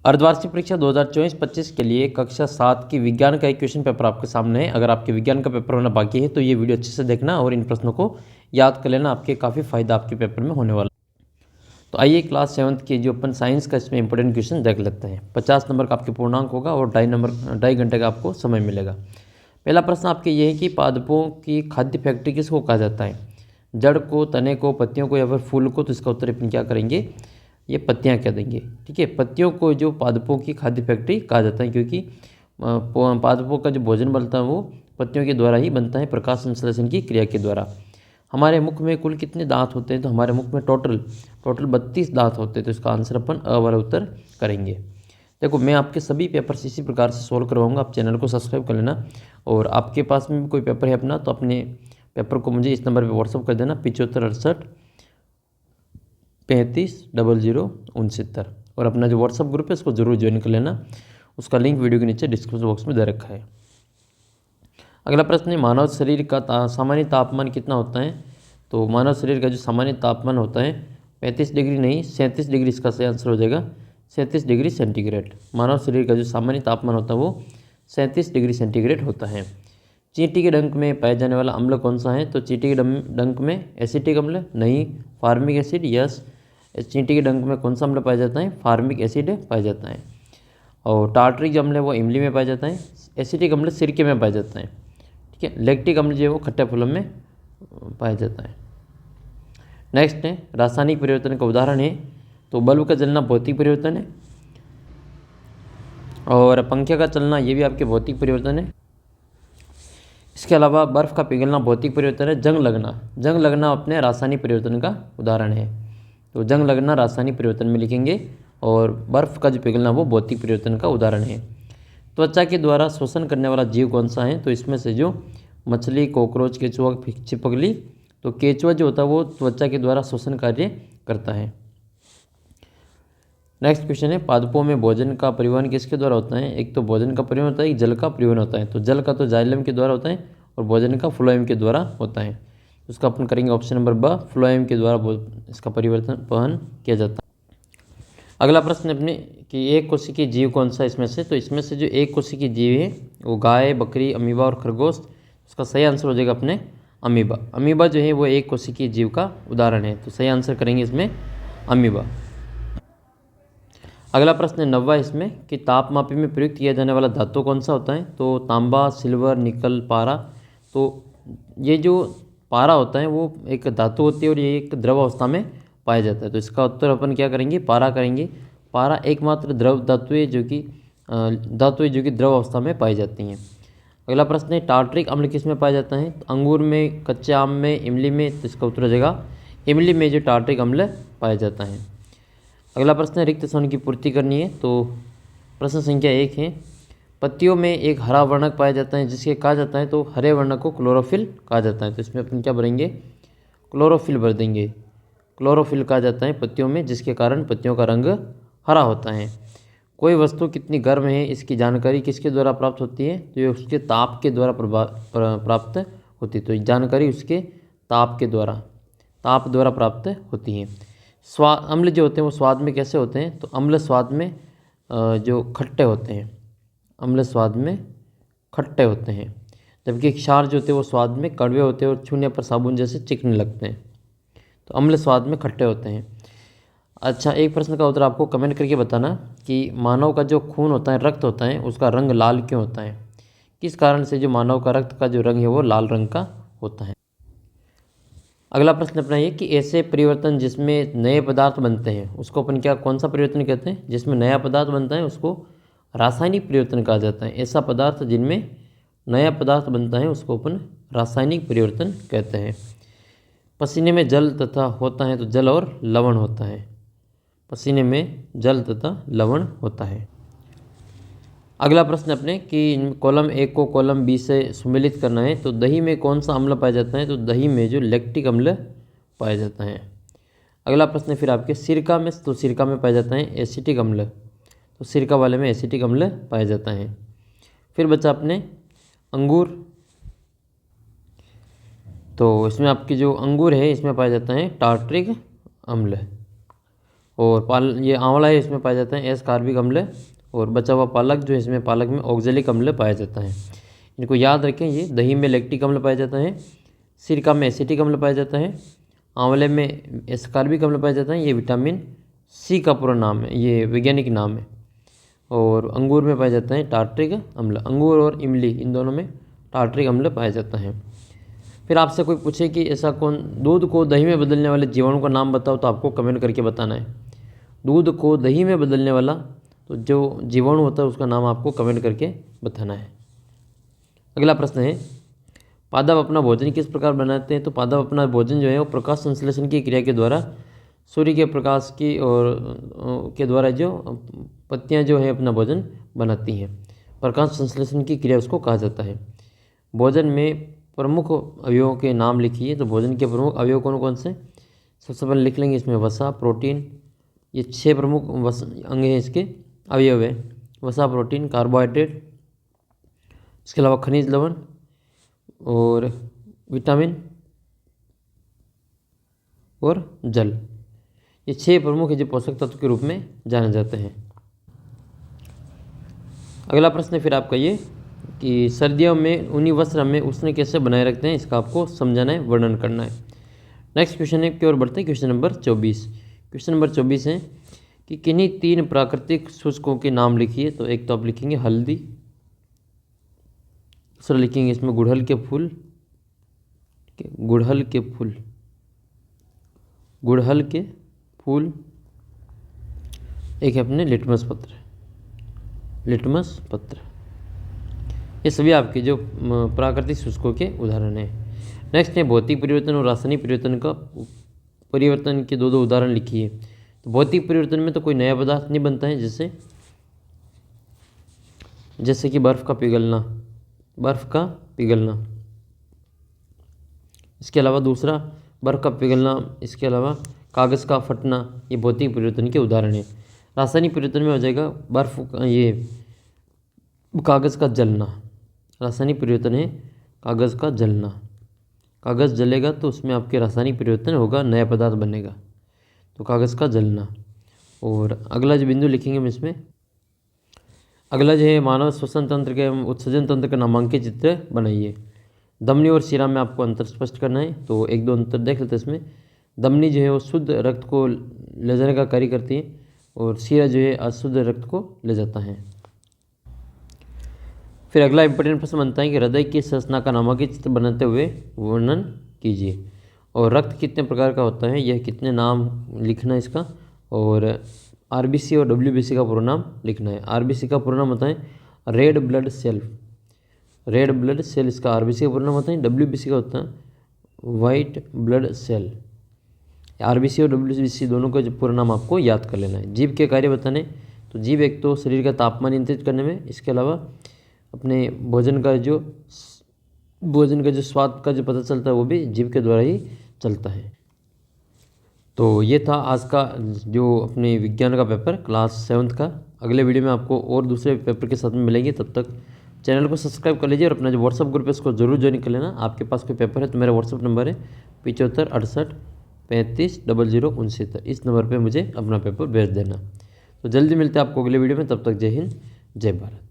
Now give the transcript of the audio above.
अर्धवार्षिक परीक्षा 2024-25 के लिए कक्षा 7 की विज्ञान का एक क्वेश्चन पेपर आपके सामने है। अगर आपके विज्ञान का पेपर होना बाकी है तो ये वीडियो अच्छे से देखना और इन प्रश्नों को याद कर लेना, आपके काफ़ी फायदा आपके पेपर में होने वाला। तो आइए क्लास 7 की जो अपन साइंस का इसमें इंपॉर्टेंट क्वेश्चन देख लेते हैं। 50 नंबर का आपके पूर्णांक होगा और 2.5 घंटे का आपको समय मिलेगा। पहला प्रश्न आपके ये है कि पादपों की खाद्य फैक्ट्री किसको कहा जाता है? जड़ को, तने को, पत्तियों को या फिर फूल को? तो इसका उत्तर अपन क्या करेंगे, ये पत्तियां कह देंगे। ठीक है, पत्तियों को जो पादपों की खाद्य फैक्ट्री कहा जाता है, क्योंकि पादपों का जो भोजन बनता है वो पत्तियों के द्वारा ही बनता है, प्रकाश संश्लेषण की क्रिया के द्वारा। हमारे मुख में कुल कितने दांत होते हैं? तो हमारे मुख में टोटल 32 दांत होते हैं। तो इसका आंसर अपन अ वाला उत्तर करेंगे। देखो, मैं आपके सभी पेपर्स इसी प्रकार से सोल्व करवाऊंगा। आप चैनल को सब्सक्राइब कर लेना और आपके पास में भी कोई पेपर है अपना तो अपने पेपर को मुझे इस नंबर पर व्हाट्सअप कर देना, 7568 35 0069। और अपना जो व्हाट्सअप ग्रुप है उसको जरूर ज्वाइन कर लेना, उसका लिंक वीडियो के नीचे डिस्क्रिप्शन बॉक्स में दे रखा है। अगला प्रश्न है, मानव शरीर का सामान्य तापमान कितना होता है? तो मानव शरीर का जो सामान्य तापमान होता है 35 डिग्री नहीं 37 डिग्री, इसका सही आंसर हो जाएगा 37 डिग्री सेंटीग्रेड। मानव शरीर का जो सामान्य तापमान होता है वो 37 डिग्री सेंटीग्रेड होता है। चींटी के डंक में पाया जाने वाला अम्ल कौन सा है? तो चींटी के डंक में एसिटिक अम्ल नहीं, फार्मिक एसिड यस। चींटी के डंक में कौन सा अम्ल पाया जाता है? फार्मिक एसिड पाया जाता है। और टार्टरिक जो अम्ल है वो इमली में पाया जाता है। एसिटिक अम्ल सिरके में पाया जाता है। ठीक है, लैक्टिक अम्ल जो है वो खट्टे फलों में पाया जाता है। नेक्स्ट है, रासायनिक परिवर्तन का उदाहरण है। तो बल्ब का जलना भौतिक परिवर्तन है और पंखे का चलना ये भी आपके भौतिक परिवर्तन है। इसके अलावा बर्फ़ का पिघलना भौतिक परिवर्तन है। जंग लगना अपने रासायनिक परिवर्तन का उदाहरण है। तो जंग लगना रासायनिक परिवर्तन में लिखेंगे और बर्फ़ का जो पिघलना वो भौतिक परिवर्तन का उदाहरण है। त्वचा के द्वारा शोषण करने वाला जीव कौन सा है? तो इसमें से जो मछली, कॉकरोच, केचुआ, छिपकली। तो केचुआ जो होता है वो त्वचा के द्वारा शोषण कार्य करता है। नेक्स्ट क्वेश्चन है, पादपों में भोजन का परिवहन किसके द्वारा होता है? एक तो भोजन का परिवहन होता है, एक जल का परिवहन होता है। तो जल का तो जाइलम के द्वारा होता है और भोजन का फ्लोएम के द्वारा होता है। उसका अपन करेंगे ऑप्शन नंबर ब, फ्लोएम के द्वारा इसका परिवहन किया जाता है। अगला प्रश्न अपने कि एक कोशिकीय जीव कौन सा इसमें से? तो इसमें से जो एक कोशिकीय जीव है वो गाय, बकरी, अमीबा और खरगोश। उसका सही आंसर हो जाएगा अपने अमीबा। अमीबा जो है वो एक कोशिकीय जीव का उदाहरण है। तो सही आंसर करेंगे इसमें अमीबा। अगला प्रश्न है 9वां इसमें कि तापमापी में प्रयुक्त किया जाने वाला धातु कौन सा होता है? तो तांबा, सिल्वर, निकल, पारा। तो ये जो पारा होता है वो एक धातु होती है और ये एक द्रव अवस्था में पाया जाता है। तो इसका उत्तर अपन क्या करेंगे, पारा करेंगे। पारा एकमात्र द्रव धातु है जो कि द्रव अवस्था में पाई जाती हैं। अगला प्रश्न है, टार्टरिक अम्ल किस में पाया जाता है? तो अंगूर में, कच्चे आम में, इमली में। तो इसका उत्तर हो जाएगा इमली में जो टार्टरिक अम्ल पाया जाता है। अगला प्रश्न है, रिक्त स्थान की पूर्ति करनी है। तो प्रश्न संख्या 1 है, पत्तियों में एक हरा वर्णक पाया जाता है जिसके कहा जाता है, तो हरे वर्णक को क्लोरोफिल कहा जाता है। तो इसमें अपन क्या भरेंगे, क्लोरोफिल भर देंगे। क्लोरोफिल कहा जाता है पत्तियों में, जिसके कारण पत्तियों का रंग हरा होता है। कोई वस्तु कितनी गर्म है इसकी जानकारी किसके द्वारा प्राप्त होती है? तो ये उसके ताप के द्वारा प्राप्त होती है। तो जानकारी उसके ताप द्वारा प्राप्त होती है। अम्ल जो होते हैं वो स्वाद में कैसे होते हैं? तो अम्ल स्वाद में जो खट्टे होते हैं, अम्ल स्वाद में खट्टे होते हैं, जबकि क्षार जो होते हैं वो स्वाद में कड़वे होते हैं और छूने पर साबुन जैसे चिकने लगते हैं। तो अम्ल स्वाद में खट्टे होते हैं। अच्छा, एक प्रश्न का उत्तर आपको कमेंट करके बताना कि मानव का जो खून होता है, रक्त होता है, उसका रंग लाल क्यों होता है? किस कारण से जो मानव का रक्त का जो रंग है वो लाल रंग का होता है? अगला प्रश्न अपना ये कि ऐसे परिवर्तन जिसमें नए पदार्थ बनते हैं उसको अपन कौन सा परिवर्तन कहते हैं? जिसमें नया पदार्थ बनता है उसको रासायनिक परिवर्तन कहा जाता है। ऐसा पदार्थ जिनमें नया पदार्थ बनता है उसको अपन रासायनिक परिवर्तन कहते हैं। पसीने में जल तथा होता है तो जल और लवण होता है। पसीने में जल तथा लवण होता है। अगला प्रश्न अपने कि कॉलम 1 को कॉलम बी से सुमेलित करना है। तो दही में कौन सा अम्ल पाया जाता है? तो दही में जो लैक्टिक अम्ल पाया जाता है। अगला प्रश्न फिर आपके सिरका में, तो सिरका में पाया जाता है एसिटिक अम्ल। तो सिरका वाले में एसिटिक अम्ल पाया जाता है। फिर बचा अपने अंगूर। तो इसमें आपकी जो अंगूर है इसमें पाया जाता है टार्टरिक अम्ल। और ये आंवला है, इसमें पाया जाता है एस कार्बिक अम्ल। और बचा हुआ पालक जो है, इसमें पालक में ऑक्जेलिक अम्ल पाया जाता है। इनको याद रखें। ये दही में लैक्टिक अम्ल पाया जाता है, सिरका में एसिटिक अम्ल पाया जाता है, आंवले में एस्कार्बिक अम्ल पाया जाता है। ये विटामिन सी का पूरा नाम है, ये वैज्ञानिक नाम है। और अंगूर में पाया जाता है टार्ट्रिक अम्ल। अंगूर और इमली इन दोनों में टार्ट्रिक अम्ल पाया जाता है। फिर आपसे कोई पूछे कि ऐसा कौन दूध को दही में बदलने वाले जीवाणु का नाम बताओ, तो आपको कमेंट करके बताना है। दूध को दही में बदलने वाला तो जो जीवाणु होता है उसका नाम आपको कमेंट करके बताना है। अगला प्रश्न है, पादप अपना भोजन किस प्रकार बनाते हैं? तो पादप अपना भोजन जो है वो प्रकाश संश्लेषण की क्रिया के द्वारा, सूर्य के प्रकाश की और के द्वारा जो पत्तियां जो है अपना भोजन बनाती हैं। प्रकाश संश्लेषण की क्रिया उसको कहा जाता है। भोजन में प्रमुख अवयवों के नाम लिखिए। तो भोजन के प्रमुख अवयव कौन कौन से? सबसे पहले लिख लेंगे इसमें वसा, प्रोटीन। ये 6 प्रमुख अंग हैं, इसके अवयव है। वसा, प्रोटीन, कार्बोहाइड्रेट, इसके अलावा खनिज लवण और विटामिन और जल। ये 6 प्रमुख है जो पोषक तत्व के रूप में जाने जाते हैं। अगला प्रश्न फिर आपका ये कि सर्दियों में ऊनी वस्त्र हमें उष्ण कैसे बनाए रखते हैं, इसका आपको समझाना है, वर्णन करना है। नेक्स्ट क्वेश्चन है की ओर बढ़ते हैं। Question number 24। क्वेश्चन नंबर 24 है कि किन्हीं 3 प्राकृतिक शुष्कों के नाम लिखिए। तो एक तो आप लिखेंगे हल्दी, दूसरा लिखेंगे इसमें गुड़हल के फूल, गुड़हल के फूल, गुड़हल के फूल, एक है अपने लिटमस पत्र, लिटमस पत्र। ये सभी आपके जो प्राकृतिक शुष्कों के उदाहरण हैं। नेक्स्ट है भौतिक परिवर्तन और रासायनिक परिवर्तन के दो उदाहरण लिखिए। तो भौतिक परिवर्तन में तो कोई नया पदार्थ नहीं बनता है, जैसे कि बर्फ़ का पिघलना, बर्फ़ का पिघलना। इसके अलावा दूसरा बर्फ़ का पिघलना, इसके अलावा कागज़ का फटना, ये भौतिक परिवर्तन के उदाहरण हैं। रासायनिक परिवर्तन में हो जाएगा ये कागज़ का जलना। रासायनिक परिवर्तन है कागज़ का जलना। कागज़ जलेगा तो उसमें आपके रासायनिक परिवर्तन होगा, नया पदार्थ बनेगा, तो कागज़ का जलना। और अगला जो बिंदु लिखेंगे हम इसमें, अगला जो है मानव श्वसन तंत्र के उत्सर्जन तंत्र का नामांकित चित्र बनाइए। धमनी और शिरा में आपको अंतर स्पष्ट करना है। तो एक दो अंतर देख लेते हैं इसमें। धमनी जो है वो शुद्ध रक्त को ले जाने का कार्य करती है और शिरा जो है अशुद्ध रक्त को ले जाता है। फिर अगला इंपॉर्टेंट प्रश्न बनता है कि हृदय की संरचना का नामांकित चित्र बनाते हुए वर्णन कीजिए। और रक्त कितने प्रकार का होता है, यह कितने नाम लिखना है इसका। और आरबीसी और डब्ल्यूबीसी का पूरा नाम लिखना है। आरबीसी का पूरा नाम होता है red blood cell, red blood cell इसका आरबीसी का पूरा नाम होता है। डब्ल्यूबीसी का होता है वाइट ब्लड सेल। आरबीसी और डब्ल्यूबीसी दोनों का जो पूरा नाम आपको याद कर लेना है। जीभ के कार्य बताने, तो जीभ एक तो शरीर का तापमान नियंत्रित करने में, इसके अलावा अपने भोजन का जो स्वाद का जो पता चलता है वो भी जीभ के द्वारा ही चलता है। तो ये था आज का जो अपने विज्ञान का पेपर क्लास 7th का। अगले वीडियो में आपको और दूसरे पेपर के साथ में मिलेंगे। तब तक चैनल को सब्सक्राइब कर लीजिए और अपना जो व्हाट्सअप ग्रुप है उसको जरूर ज्वाइन कर लेना। आपके पास कोई पेपर है तो मेरा व्हाट्सअप नंबर है 75 68 35 00 69। इस नंबर पर मुझे अपना पेपर भेज देना। तो जल्दी मिलते हैं आपको अगले वीडियो में। तब तक जय हिंद, जय भारत।